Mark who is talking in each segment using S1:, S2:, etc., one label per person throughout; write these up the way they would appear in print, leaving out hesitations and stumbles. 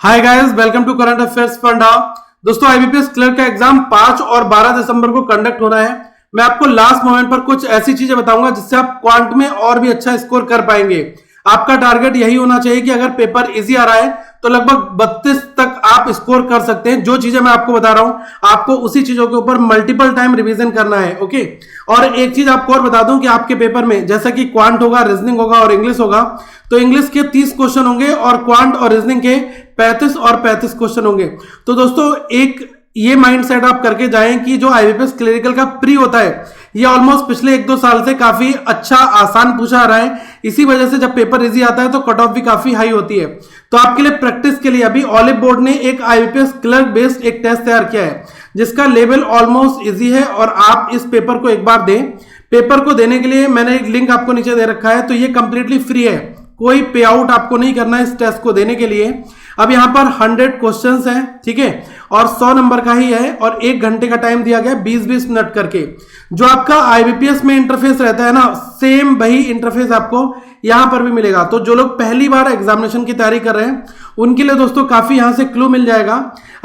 S1: Hi guys, welcome to current affairs funda. दोस्तों, IBPS clerk का exam 5 और 12 दिसंबर को कंडक्ट हो रहा है। मैं आपको लास्ट मोमेंट पर कुछ ऐसी चीजें बताऊंगा जिससे आप क्वांट में और भी अच्छा स्कोर कर पाएंगे। आपका टारगेट यही होना चाहिए कि अगर पेपर इजी आ रहा है तो लगभग 32 तक आप स्कोर कर सकते हैं। जो चीजें मैं आपको बता रहा हूं आपको उसी चीजों के ऊपर मल्टीपल टाइम रिवीजन करना है। ओके, और एक चीज आपको और बता दूं कि आपके पेपर में जैसा कि क्वांट होगा, रीजनिंग होगा और इंग्लिश होगा, तो इंग्लिश के 30 क्वेश्चन होंगे और क्वांट और रीजनिंग के 35 और 35 क्वेश्चन होंगे। तो दोस्तों, एक ये माइंड सेट आप करके जाएं कि जो आईबीपीएस क्लरिकल का प्री होता है ये ऑलमोस्ट पिछले 1-2 साल से काफी अच्छा आसान पूछा आ रहा है। इसी वजह से जब पेपर इजी आता है तो कट ऑफ भी काफी हाई होती है। तो आपके लिए प्रैक्टिस के लिए अभी ऑलिव बोर्ड ने एक आईबीपीएस क्लर्क बेस्ड एक टेस्ट तैयार किया है जिसका लेवल ऑलमोस्ट इजी है और आप इस पेपर को एक बार दें। पेपर को देने के लिए मैंने एक लिंक आपको नीचे दे रखा है, तो ये कंप्लीटली फ्री है, कोई पे आउट आपको नहीं करना है इस टेस्ट को देने के लिए। अब यहां पर 100 क्वेश्चंस हैं, ठीक है, और 100 नंबर का ही है और 1 घंटे का टाइम दिया गया 20-20 मिनट करके। जो आपका आईबीपीएस में इंटरफेस रहता है ना, सेम वही इंटरफेस आपको यहां पर भी मिलेगा। तो जो लोग पहली बार एग्जामिनेशन की तैयारी कर रहे हैं उनके लिए दोस्तों काफी यहां से क्लू मिल जाएगा।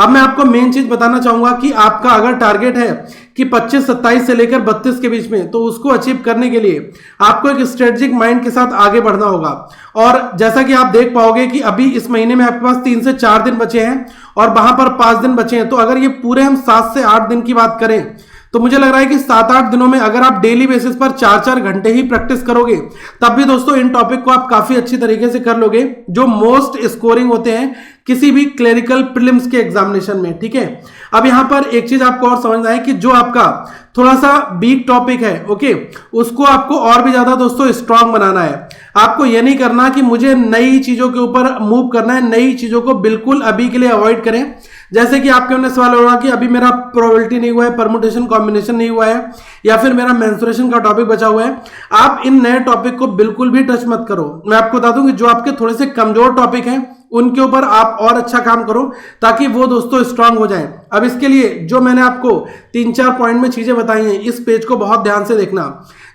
S1: अब मैं आपको मेन चीज बताना चाहूंगा कि आपका अगर टारगेट है कि 25-27 से लेकर 32 के बीच में, तो उसको अचीव करने के लिए आपको एक स्ट्रेटेजिक माइंड के साथ आगे बढ़ना होगा। और जैसा कि आप देख पाओगे कि अभी इस महीने में आपके पास 3 से 4 दिन बचे हैं और वहां पर 5 दिन बचे हैं। तो अगर ये पूरे हम 7 से 8 दिन की बात करें तो मुझे लग रहा है कि 7-8 दिनों में अगर आप डेली बेसिस पर 4-4 घंटे ही प्रैक्टिस करोगे तब भी दोस्तों इन टॉपिक को आप काफी अच्छी तरीके से कर लोगे, जो मोस्ट स्कोरिंग होते हैं किसी भी क्लरिकल प्रीलिम्स के एग्जामिनेशन में। ठीक है, अब यहां पर एक चीज आपको और समझना है कि जो आपका थोड़ा सा वीक टॉपिक है, ओके, उसको आपको और भी ज्यादा दोस्तों स्ट्रांग बनाना है। आपको यह नहीं करना कि मुझे नई चीजों के ऊपर मूव करना है, नई चीजों को बिल्कुल अभी के लिए अवॉइड करें। जैसे कि आपके मन सवाल होगा कि अभी मेरा प्रोबेबिलिटी नहीं हुआ है, परमुटेशन कॉम्बिनेशन नहीं हुआ है, या फिर मेरा मेंसुरेशन का टॉपिक बचा हुआ है। आप इन नए टॉपिक को बिल्कुल भी टच मत करो। मैं आपको बता दूं कि जो आपके थोड़े से कमजोर टॉपिक हैं उनके ऊपर आप और अच्छा काम करो ताकि वो दोस्तों स्ट्रांग हो जाएं। अब इसके लिए जो मैंने आपको 3-4 पॉइंट में चीजें बताई हैं, इस पेज को बहुत ध्यान से देखना।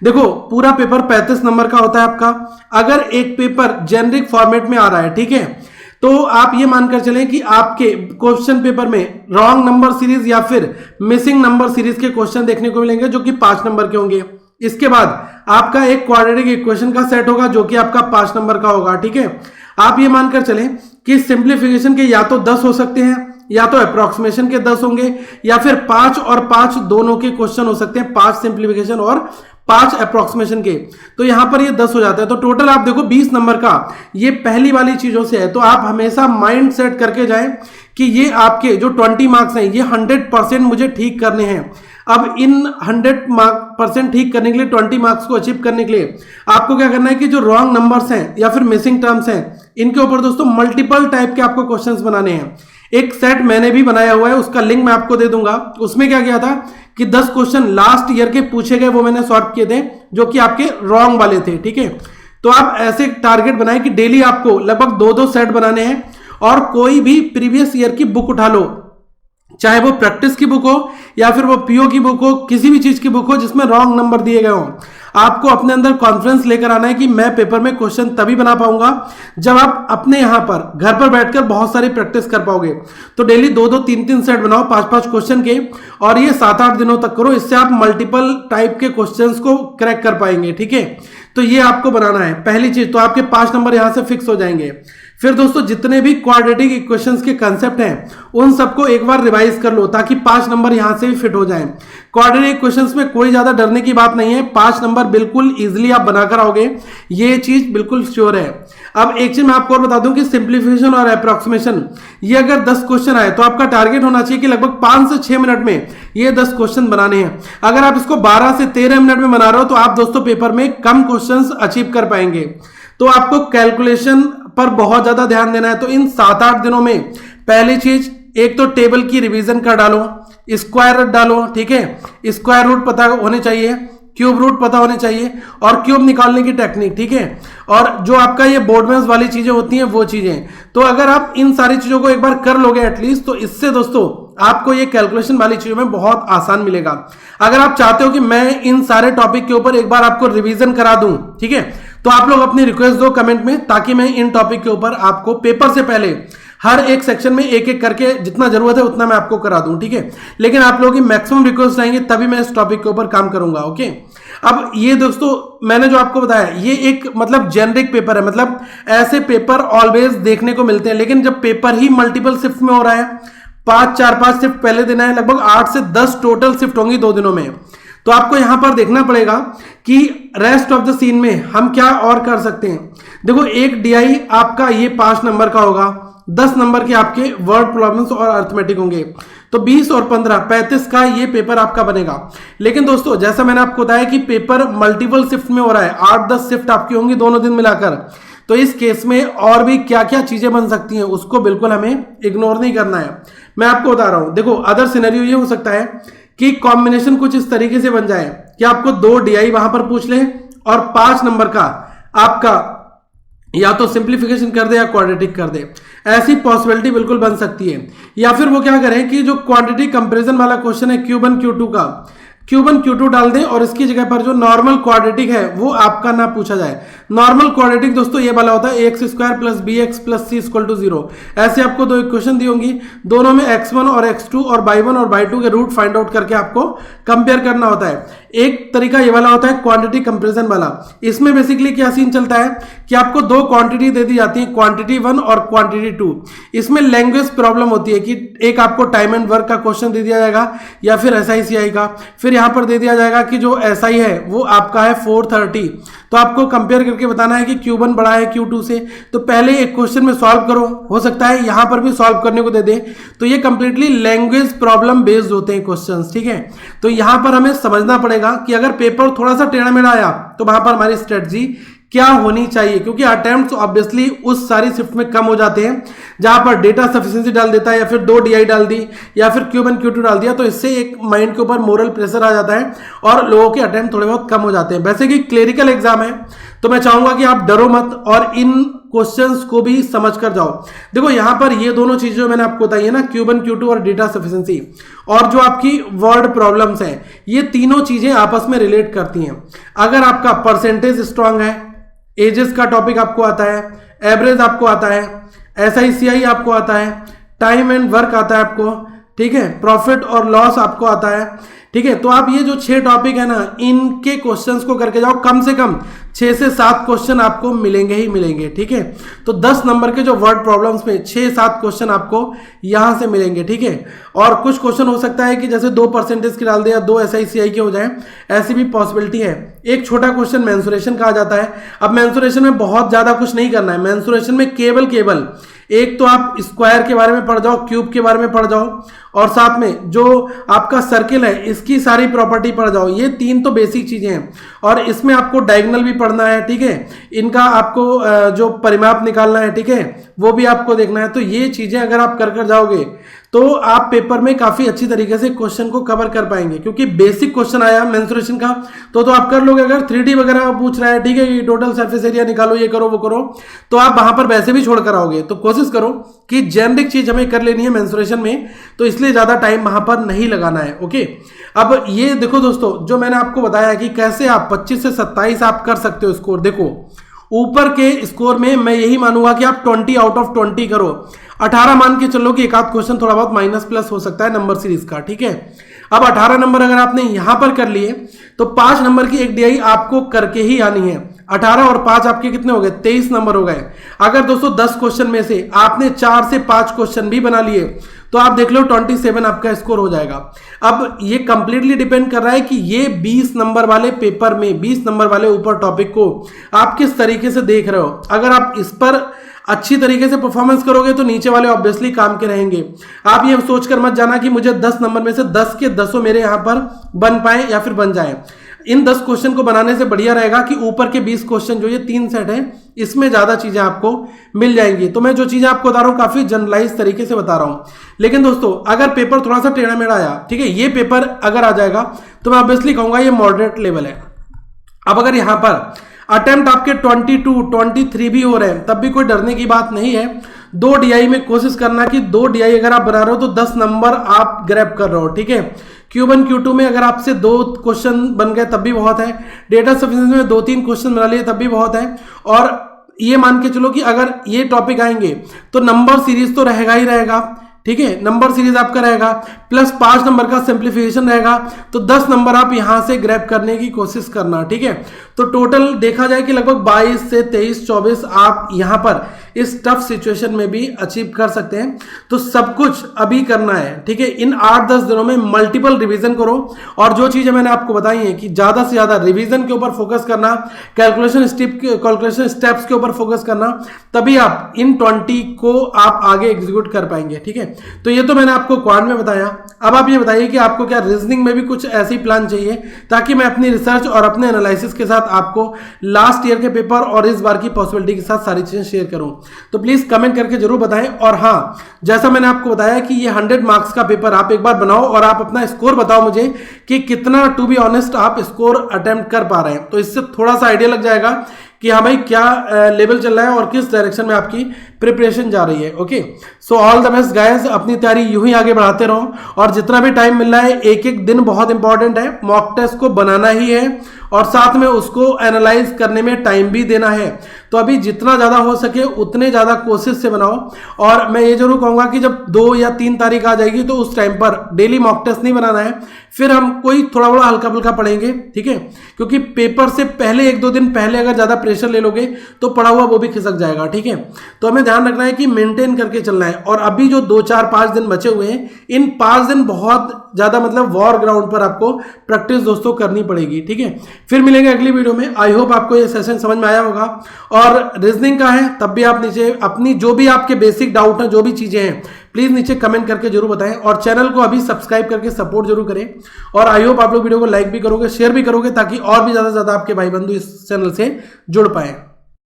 S1: देखो, पूरा पेपर 35 नंबर का होता है आपका। अगर एक पेपर जेनरिक फॉर्मेट में आ रहा है, ठीक है, तो आप ये मानकर चलें कि आपके क्वेश्चन पेपर में रॉन्ग नंबर सीरीज या फिर मिसिंग नंबर सीरीज के क्वेश्चन देखने को मिलेंगे जो कि 5 नंबर के होंगे। इसके बाद आपका एक क्वाड्रेटिक इक्वेशन का सेट होगा जो कि आपका 5 नंबर का होगा। ठीक है, आप ये मानकर चलें कि सिंप्लीफिकेशन के या तो 10 हो सकते हैं या तो अप्रोक्सीमेशन के 10 होंगे या फिर 5 और 5 दोनों के क्वेश्चन हो सकते हैं, 5 सिंप्लीफिकेशन और 5 अप्रोक्सीमेशन के। तो यहां पर ये 10 हो जाता है। तो टोटल आप देखो 20 नंबर का ये पहली वाली चीजों से है। तो आप हमेशा माइंड सेट करके जाएं कि ये आपके जो 20 मार्क्स हैं ये 100% मुझे ठीक करने हैं। अब इन 100% ठीक करने के लिए, 20 मार्क्स को अचीव करने के लिए आपको क्या करना है कि जो रॉन्ग नंबर्स हैं या फिर मिसिंग टर्म्स हैं इनके ऊपर दोस्तों मल्टीपल टाइप के आपको क्वेश्चंस बनाने हैं। एक सेट मैंने भी बनाया हुआ है, उसका लिंक मैं आपको दे दूंगा। उसमें क्या किया था कि 10 क्वेश्चन लास्ट ईयर के पूछे गए वो मैंने सॉल्व किए थे जो कि आपके रॉन्ग वाले थे। ठीक है, तो आप ऐसे टारगेट बनाए कि डेली आपको लगभग 2-2 सेट बनाने हैं और कोई भी प्रीवियस ईयर की बुक उठा लो, चाहे वो प्रैक्टिस की बुक हो या फिर वो पीओ की बुक हो, किसी भी चीज की बुक हो जिसमें रॉन्ग नंबर दिए गए हो। आपको अपने अंदर कॉन्फिडेंस लेकर आना है कि मैं पेपर में क्वेश्चन तभी बना पाऊंगा जब आप अपने यहां पर घर पर बैठकर बहुत सारी प्रैक्टिस कर पाओगे। तो डेली 2-2, 3-3 सेट बनाओ 5-5 क्वेश्चन के और ये 7-8 दिनों तक करो। इससे आप मल्टीपल टाइप के क्वेश्चंस को क्रैक कर पाएंगे। ठीक है, तो ये आपको बनाना है पहली चीज। तो आपके 5 नंबर यहां से फिक्स हो जाएंगे। फिर दोस्तों जितने भी क्वाड्रेटिक इक्वेशंस के कंसेप्ट हैं उन सबको एक बार रिवाइज कर लो ताकि 5 नंबर यहां से भी फिट हो जाएं। क्वाड्रेटिक इक्वेशंस में कोई ज्यादा डरने की बात नहीं है, 5 नंबर बिल्कुल इजीली आप बनाकर आओगे, ये चीज बिल्कुल श्योर है। अब एक चीज मैं आपको और बता दूं कि सिंप्लीफिकेशन और अप्रोक्सीमेशन ये अगर 10 क्वेश्चन आए तो आपका टारगेट होना चाहिए कि लगभग 5 से 6 मिनट में ये 10 क्वेश्चन बनाने हैं। अगर आप इसको 12 से 13 मिनट में बना रहे हो तो आप दोस्तों पेपर में कम क्वेश्चंस अचीव कर पाएंगे। तो आपको कैलकुलेशन पर बहुत ज्यादा ध्यान देना है। तो इन 7-8 दिनों में पहली चीज, एक तो टेबल की रिवीजन कर डालो, स्क्वायर रूट डालो। ठीक है, स्क्वायर रूट पता होने चाहिए, क्यूब रूट पता होने चाहिए और क्यूब निकालने की टेक्निक। ठीक है, और जो आपका ये बोर्ड में वाली चीजें होती हैं वो चीजें, तो अगर आप इन सारी चीजों को एक बार कर लोगे एटलीस्ट, तो इससे दोस्तों आपको ये कैलकुलेशन वाली चीजों में बहुत आसान मिलेगा। अगर आप चाहते हो कि मैं इन सारे टॉपिक के ऊपर एक बार आपको रिवीजन करा दूं, ठीक है, तो आप लोग अपनी रिक्वेस्ट दो कमेंट में ताकि मैं इन टॉपिक के ऊपर आपको पेपर से पहले हर एक सेक्शन में एक एक करके जितना जरूरत है उतना मैं आपको करा दूं, ठीक है। लेकिन आप लोगों की मैक्सिमम रिक्वेस्ट आएंगे तभी मैं इस टॉपिक के ऊपर काम करूंगा, ओके। अब ये दोस्तों मैंने जो आपको बताया ये एक मतलब जेनरिक पेपर है, मतलब ऐसे पेपर ऑलवेज देखने को मिलते हैं, लेकिन जब पेपर ही मल्टीपल शिफ्ट में हो रहा है, 4-5 शिफ्ट पहले दिन है, लगभग 8 से 10 टोटल शिफ्ट होंगी 2 दिनों में, तो आपको यहां पर देखना पड़ेगा कि रेस्ट ऑफ द सीन में हम क्या और कर सकते हैं। देखो एक डीआई आपका ये 5 नंबर का होगा, 10 नंबर के आपके वर्ड प्रॉब्लम्स और अर्थमेटिक होंगे, तो 20 और 15 35 का ये पेपर आपका बनेगा। लेकिन दोस्तों जैसा मैंने आपको बताया कि पेपर मल्टीपल शिफ्ट में हो रहा है, 8-10 शिफ्ट आपकी होंगी दोनों दिन मिलाकर, तो इस केस में और भी क्या क्या चीजें बन सकती हैं उसको बिल्कुल हमें इग्नोर नहीं करना है। मैं आपको बता रहा हूं, देखो अदर सिनेरियो ये हो सकता है कि कॉम्बिनेशन कुछ इस तरीके से बन जाए कि आपको 2 डीआई वहां पर पूछ ले और 5 नंबर का आपका या तो सिंप्लीफिकेशन कर दे या क्वाड्रेटिक कर दे, ऐसी पॉसिबिलिटी बिल्कुल बन सकती है। या फिर वो क्या करें कि जो क्वांटिटी कंपैरिजन वाला क्वेश्चन है Q1 Q2 का, Q1 Q2 डाल दें और इसकी जगह पर जो नॉर्मल क्वाड्रेटिक है वो आपका ना पूछा जाए। नॉर्मल क्वाड्रेटिक दोस्तों ये वाला होता है ax square plus bx plus c equal to 0। ऐसे आपको 2 इक्वेशन दी होंगी, दोनों में x1 और x2 और y1 और y2 के रूट फाइंड आउट करके आपको कंपेयर करना होता है। एक तरीका ये वाला होता है क्वांटिटी कंपैरिजन वाला। इसमें बेसिकली क्या सीन चलता है कि आपको 2 क्वांटिटी दे दी जाती है, क्वांटिटी 1 और क्वांटिटी 2। इसमें लैंग्वेज प्रॉब्लम होती है कि एक आपको टाइम एंड वर्क का क्वेश्चन दे दिया जाएगा या फिर SICI का, फिर यहां पर दे दिया जाएगा कि जो SI है वो आपका है 430, तो आपको कंपेयर करके बताना है कि Q1 बड़ा है Q2 से, तो पहले एक क्वेश्चन में सॉल्व करो, हो सकता है यहां पर भी सॉल्व करने को दे दे। तो ये कंप्लीटली लैंग्वेज प्रॉब्लम बेस्ड होते हैं क्वेश्चंस, ठीक है। तो यहां पर हमें समझना पड़ेगा कि अगर पेपर थोड़ा सा टेढ़ा मेढ़ा आया तो वहां पर हमारी स्ट्रेटजी क्या होनी चाहिए, क्योंकि अटेम्प्ट्स ऑब्वियसली उस सारी शिफ्ट में कम हो जाते हैं जहां पर डेटा सफिशिएंसी डाल देता है या फिर 2 डीआई डाल दी या फिर Q1 Q2 डाल दिया, तो इससे एक माइंड के ऊपर मोरल प्रेशर आ जाता है और लोगों के अटेम्प्ट थोड़े बहुत कम हो जाते हैं। वैसे कि क्लेरिकल एग्जाम है तो मैं चाहूंगा कि आप डरो मत और इन क्वेश्चंस को भी समझ कर जाओ। देखो यहां पर ये दोनों चीजें जो मैंने आपको बताई है ना, Q1 Q2 और डेटा सफिशिएंसी और जो आपकी वर्ड प्रॉब्लम्स हैं, ये तीनों चीजें आपस में रिलेट करती हैं। अगर आपका परसेंटेज स्ट्रांग है, एजेस का टॉपिक आपको आता है, एवरेज आपको आता है, SICI आपको आता है, टाइम एंड वर्क आता है आपको, ठीक है, प्रॉफिट और लॉस आपको आता है, ठीक है, तो आप ये जो 6 टॉपिक है ना, इनके क्वेश्चंस को करके जाओ, कम से कम 6 से 7 क्वेश्चन आपको मिलेंगे ही मिलेंगे, ठीक है। तो 10 नंबर के जो वर्ड प्रॉब्लम्स में 6-7 क्वेश्चन आपको यहां से मिलेंगे, ठीक है। और कुछ क्वेश्चन हो सकता है कि जैसे 2% की डाल दे या 2 SICI के हो जाए, ऐसी भी पॉसिबिलिटी है। एक छोटा क्वेश्चन मेंसुरेशन का आ जाता है। अब मेंसुरेशन में बहुत ज्यादा कुछ नहीं करना है, मेंसुरेशन में केवल एक तो आप स्क्वायर के बारे में पढ़ जाओ, क्यूब के बारे में पढ़ जाओ और साथ में जो आपका सर्किल है इसकी सारी प्रॉपर्टी पढ़ जाओ। ये 3 तो बेसिक चीजें हैं और इसमें आपको डायगोनल भी पढ़ना है, ठीक है, इनका आपको जो परिमाप निकालना है, ठीक है, वो भी आपको देखना है। तो ये चीजें अगर आप कर जाओगे तो आप पेपर में काफी अच्छी तरीके से क्वेश्चन को कवर कर पाएंगे, क्योंकि बेसिक क्वेश्चन आया मेंसुरेशन का तो आप कर लोगे। अगर 3D वगैरह पूछ रहा है, ठीक है, टोटल सरफेस एरिया निकालो, ये करो वो करो, तो आप वहां पर वैसे भी छोड़ कर आओगे। तो कोशिश करो कि जेनरिक चीज हमें कर लेनी है मेंसुरेशन में, तो इसलिए ज्यादा टाइम वहां पर नहीं लगाना है, ओके। अब ये देखो दोस्तों, जो मैंने आपको बताया कि कैसे आप 25 से 27 आप कर सकते हो स्कोर। देखो ऊपर के स्कोर में मैं यही मानूंगा कि आप 20 आउट ऑफ 20 करो। 18 मान के चलो कि एक आध क्वेश्चन थोड़ा बहुत माइनस प्लस हो सकता है नंबर सीरीज का, ठीक है। अब 18 नंबर अगर आपने यहां पर कर लिए तो 5 नंबर की एक डीआई आपको करके ही आनी है। 18 और 5 आपके कितने हो गए? 23 नंबर हो गए। अगर दोस्तों 10 क्वेश्चन में से आपने 4 से 5 क्वेश्चन भी बना लिए तो आप देख लो 27 आपका स्कोर हो जाएगा। अब ये कंप्लीटली डिपेंड कर रहा है कि ये 20 नंबर वाले पेपर में 20 नंबर वाले ऊपर टॉपिक को आप किस तरीके से देख रहे हो। अगर आप इस पर अच्छी तरीके से परफॉर्मेंस करोगे तो नीचे वाले ऑब्वियसली काम के रहेंगे। आप ये सोचकर मत जाना कि मुझे 10 नंबर में से 10 के 10 मेरे यहां पर बन पाए या फिर बन जाए। इन 10 क्वेश्चन को बनाने से बढ़िया रहेगा कि ऊपर के 20 क्वेश्चन जो ये 3 सेट है इसमें ज्यादा चीजें आपको मिल जाएंगी। तो मैं जो चीजें आपको बता रहा हूं काफी जनरलाइज तरीके से बता रहा हूं, लेकिन दोस्तों अगर पेपर थोड़ा सा टेढ़ा मेढ़ा आया, ठीक है, ये पेपर अगर आ जाएगा तो मैं ऑब्वियसली कहूंगा ये मॉडरेट लेवल है। अब अगर यहां पर अटेम्प्ट आपके 22, 23 भी हो रहे हैं तब भी कोई डरने की बात नहीं है। 2 डीआई में कोशिश करना कि 2 डीआई अगर आप बना रहे हो तो 10 नंबर आप ग्रैब कर रहे हो, ठीक है। Q1 Q2 में अगर आपसे 2 क्वेश्चन बन गए तब भी बहुत है। डेटा सफिशिएंसी में 2-3 क्वेश्चन बना लिए तब भी बहुत है। और ये मान के चलो कि अगर ये टॉपिक आएंगे तो नंबर सीरीज तो रहेगा ही रहेगा, ठीक है, नंबर सीरीज आपका रहेगा प्लस 5 नंबर का सिंप्लीफिकेशन रहेगा, तो 10 नंबर आप यहां से ग्रैब करने की कोशिश करना, ठीक है। तो टोटल देखा जाए कि लगभग 22 से 23 24 आप यहां पर इस टफ सिचुएशन में भी अचीव कर सकते हैं। तो सब कुछ अभी करना है, ठीक है। इन 8-10 दिनों में मल्टीपल रिवीजन करो, और जो चीजें मैंने आपको बताई हैं कि ज्यादा से ज्यादा रिवीजन के ऊपर फोकस करना, कैलकुलेशन स्टेप्स के ऊपर फोकस करना, तभी आप इन 20 को आप आगे एग्जीक्यूट कर पाएंगे, ठीक है। तो ये तो मैंने आपको क्वांट में बताया। अब आप ये बताइए कि आपको क्या रीजनिंग में भी कुछ ऐसी प्लान चाहिए, ताकि मैं अपनी रिसर्च और अपने एनालिसिस के साथ आपको लास्ट ईयर के पेपर और इस बार की पॉसिबिलिटी के साथ सारी चीजें शेयर करूं। तो प्लीज कमेंट करके जरूर बताएं। और हाँ, जैसा मैंने आपको बताया कि ये 100 मार्क्स का पेपर आप एक बार बनाओ और आप अपना स्कोर बताओ मुझे कि कितना, टू बी ऑनेस्ट, आप स्कोर अटेम्प्ट कर पा रहे हैं। तो इससे थोड़ा सा आइडिया लग जाएगा कि हाँ भाई क्या लेवल चल रहा है और किस डायरेक्शन में आपकी प्रिपरेशन जा रही है। Okay, so all the best guys, अपनी तैयारी यूं ही आगे बढ़ाते रहो, और जितना भी टाइम मिल रहा है, एक एक दिन बहुत इंपॉर्टेंट है, मॉक टेस्ट को बनाना ही है और साथ में उसको एनालाइज करने में टाइम भी देना है। तो अभी जितना ज़्यादा हो सके उतने ज़्यादा कोशिश से बनाओ। और मैं ये जरूर कहूँगा कि जब 2 या 3 तारीख आ जाएगी तो उस टाइम पर डेली मॉक टेस्ट नहीं बनाना है, फिर हम कोई थोड़ा बड़ा हल्का फुल्का पढ़ेंगे, ठीक है। क्योंकि पेपर से पहले 1-2 दिन पहले अगर ज़्यादा प्रेशर ले लोगे तो पढ़ा हुआ वो भी खिसक जाएगा, ठीक है। तो हमें ध्यान रखना है कि मेंटेन करके चलना है। और अभी जो 2-4-5 दिन बचे हुए हैं, इन 5 दिन बहुत ज़्यादा मतलब वॉर ग्राउंड पर आपको प्रैक्टिस दोस्तों करनी पड़ेगी, ठीक है। फिर मिलेंगे अगली वीडियो में। आई होप आपको ये सेशन समझ में आया होगा। और रीजनिंग का है तब भी आप नीचे अपनी जो भी आपके बेसिक डाउट हैं, जो भी चीज़ें हैं, प्लीज़ नीचे कमेंट करके जरूर बताएं। और चैनल को अभी सब्सक्राइब करके सपोर्ट जरूर करें। और आई होप आप लोग वीडियो को लाइक भी करोगे, शेयर भी करोगे, ताकि और भी ज़्यादा से ज़्यादा आपके भाई बंधु इस चैनल से जुड़ पाएं।